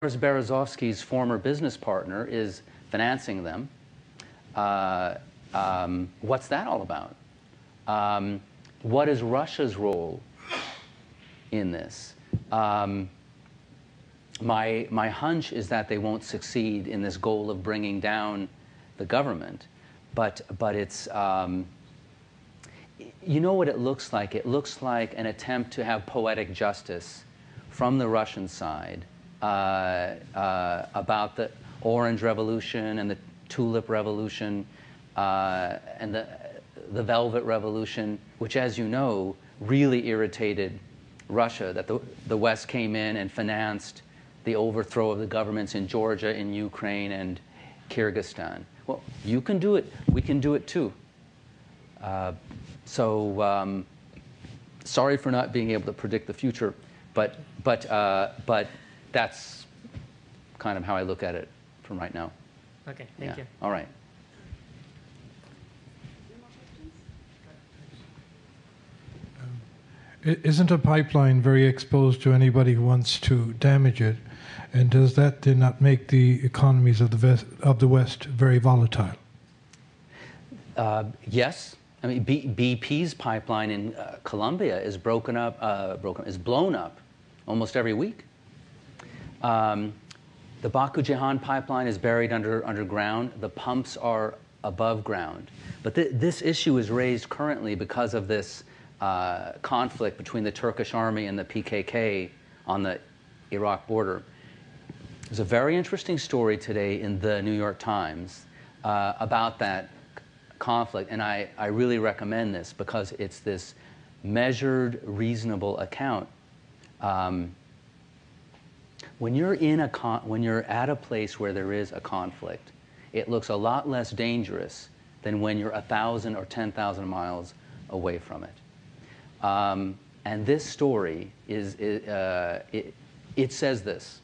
Berezovsky's former business partner is financing them. What's that all about? What is Russia's role in this? My hunch is that they won't succeed in this goal of bringing down the government, but it's you know what it looks like? It looks like an attempt to have poetic justice from the Russian side about the Orange Revolution and the Tulip Revolution and the Velvet Revolution, which, as you know, really irritated Russia, that the West came in and financed the overthrow of the governments in Georgia, in Ukraine, and Kyrgyzstan. Well, you can do it. We can do it too. Sorry for not being able to predict the future, but that's kind of how I look at it from right now. Okay, thank you. All right. Isn't a pipeline very exposed to anybody who wants to damage it? And does that not make the economies of the West very volatile? Yes. I mean, BP's pipeline in Colombia is blown up almost every week. The Baku-Jehan pipeline is buried underground. The pumps are above ground. But this issue is raised currently because of this conflict between the Turkish army and the PKK on the Iraq border. There's a very interesting story today in the New York Times about that conflict, and I really recommend this because it's this measured, reasonable account. When you're at a place where there is a conflict, it looks a lot less dangerous than when you're 1,000 or 10,000 miles away from it. And this story it says this.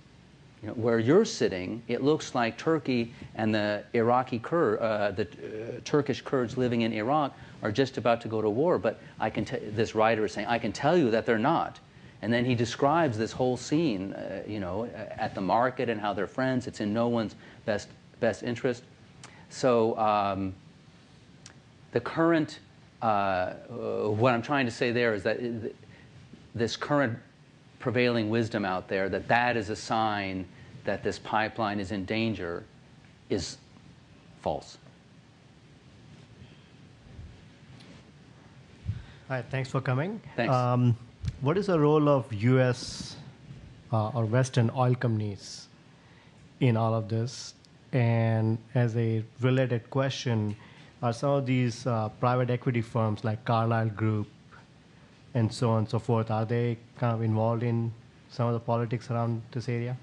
You know, where you're sitting, it looks like Turkey and the Turkish Kurds living in Iraq are just about to go to war. But this writer is saying, I can tell you that they're not. And then he describes this whole scene, you know, at the market and how they're friends. It's in no one's best interest. So the current, what I'm trying to say there is that this current prevailing wisdom out there that is a sign that this pipeline is in danger is false. Hi, thanks for coming. Thanks. What is the role of U.S. Or Western oil companies in all of this? And as a related question, are some of these private equity firms like Carlyle Group and so on and so forth, are they kind of involved in some of the politics around this area?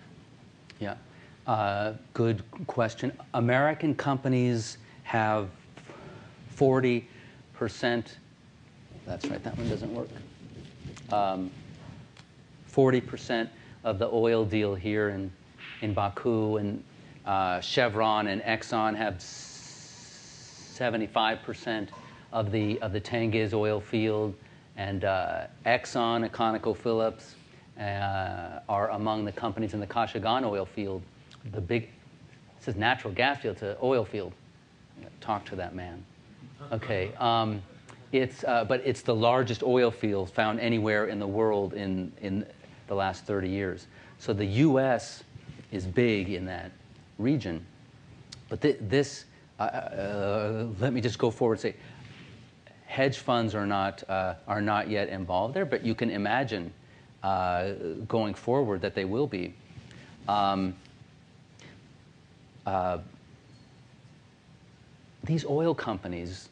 Yeah, good question. American companies have 40%, that's right, that one doesn't work. 40% of the oil deal here in Baku, and Chevron and Exxon have 75% of the Tengiz oil field. And Exxon and ConocoPhillips are among the companies in the Kashagan oil field. This is natural gas field, it's an oil field. Talk to that man. Okay, but it's the largest oil field found anywhere in the world in the last 30 years. So the U.S. is big in that region. But let me just go forward and say, hedge funds are not yet involved there, but you can imagine going forward that they will be. These oil companies,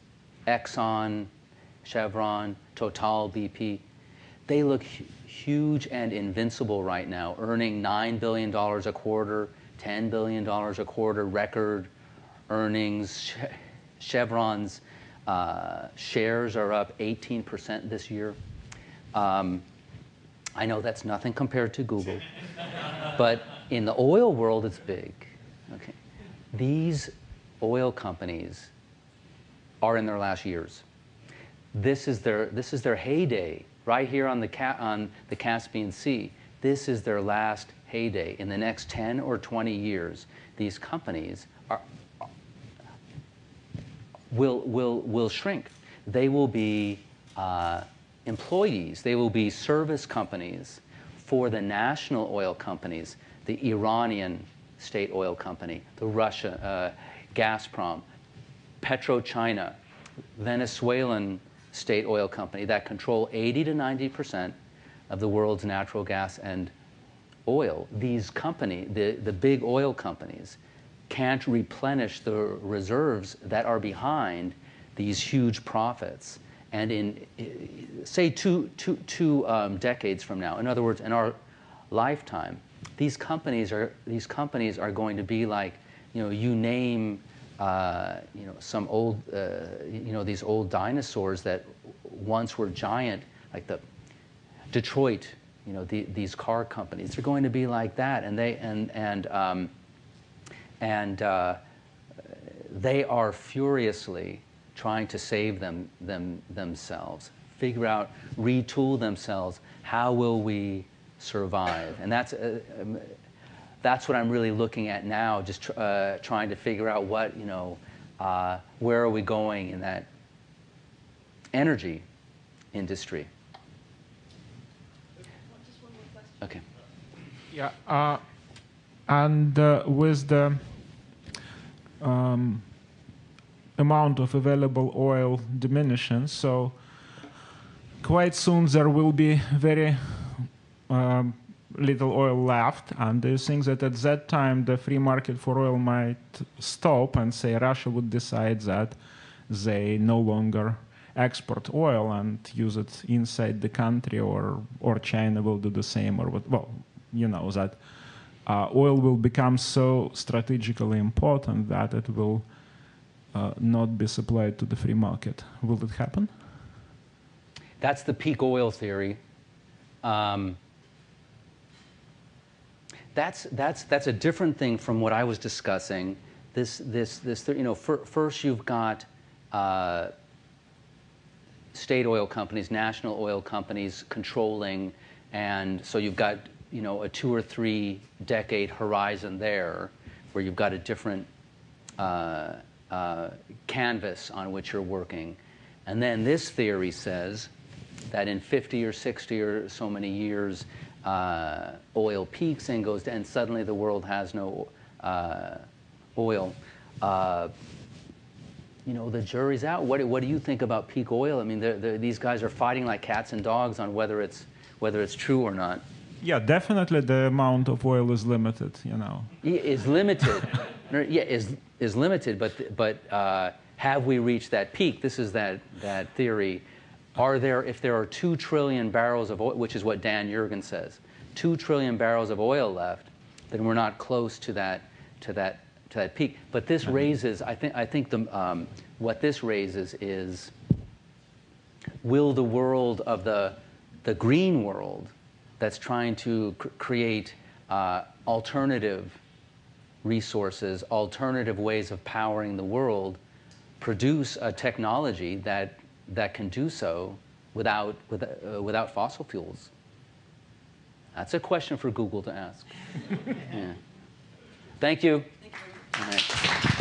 Exxon, Chevron, Total, BP, they look huge and invincible right now, earning $9 billion a quarter, $10 billion a quarter, record earnings. Chevron's shares are up 18% this year. I know that's nothing compared to Google, but in the oil world, it's big. Okay, these oil companies are in their last years. This is their heyday right here on the Caspian Sea. This is their last heyday. In the next 10 or 20 years, these companies will shrink. They will be employees. They will be service companies for the national oil companies, the Iranian state oil company, the Russia, Gazprom, Petro China, Venezuelan state oil company that control 80 to 90% of the world's natural gas and oil. These companies, the big oil companies, can't replenish the reserves that are behind these huge profits. And in, say, two decades from now, in other words, in our lifetime, these companies are going to be like, you name, some old, these old dinosaurs that once were giant, like the Detroit, these car companies. They're going to be like that, and they are furiously trying to save themselves, figure out, retool themselves. How will we survive? And that's what I'm really looking at now, just trying to figure out what, where are we going in that energy industry. Just one more question. Okay. Yeah, and with the amount of available oil diminishing, so quite soon there will be very little oil left, and do you think that at that time the free market for oil might stop and say Russia would decide that they no longer export oil and use it inside the country, or China will do the same, or what? Well, that oil will become so strategically important that it will not be supplied to the free market. Will it happen? That's the peak oil theory. That's a different thing from what I was discussing. First you've got state oil companies, national oil companies controlling, and so you've got a 2 or 3 decade horizon there, where you've got a different canvas on which you're working. And then this theory says that in 50 or 60 or so many years, oil peaks and goes down, and suddenly the world has no oil. The jury's out. What do you think about peak oil? I mean, these guys are fighting like cats and dogs on whether it's true or not. Yeah, definitely the amount of oil is limited. Is limited. Yeah, is limited. But have we reached that peak? This is that theory. If there are 2 trillion barrels of oil, which is what Dan Yergin says, 2 trillion barrels of oil left, then we're not close to that peak. But this raises, I think what this raises is, will the world of the green world that's trying to create alternative resources, alternative ways of powering the world, produce a technology that can do so without fossil fuels? That's a question for Google to ask. Yeah. Thank you. Thank you very much. All right.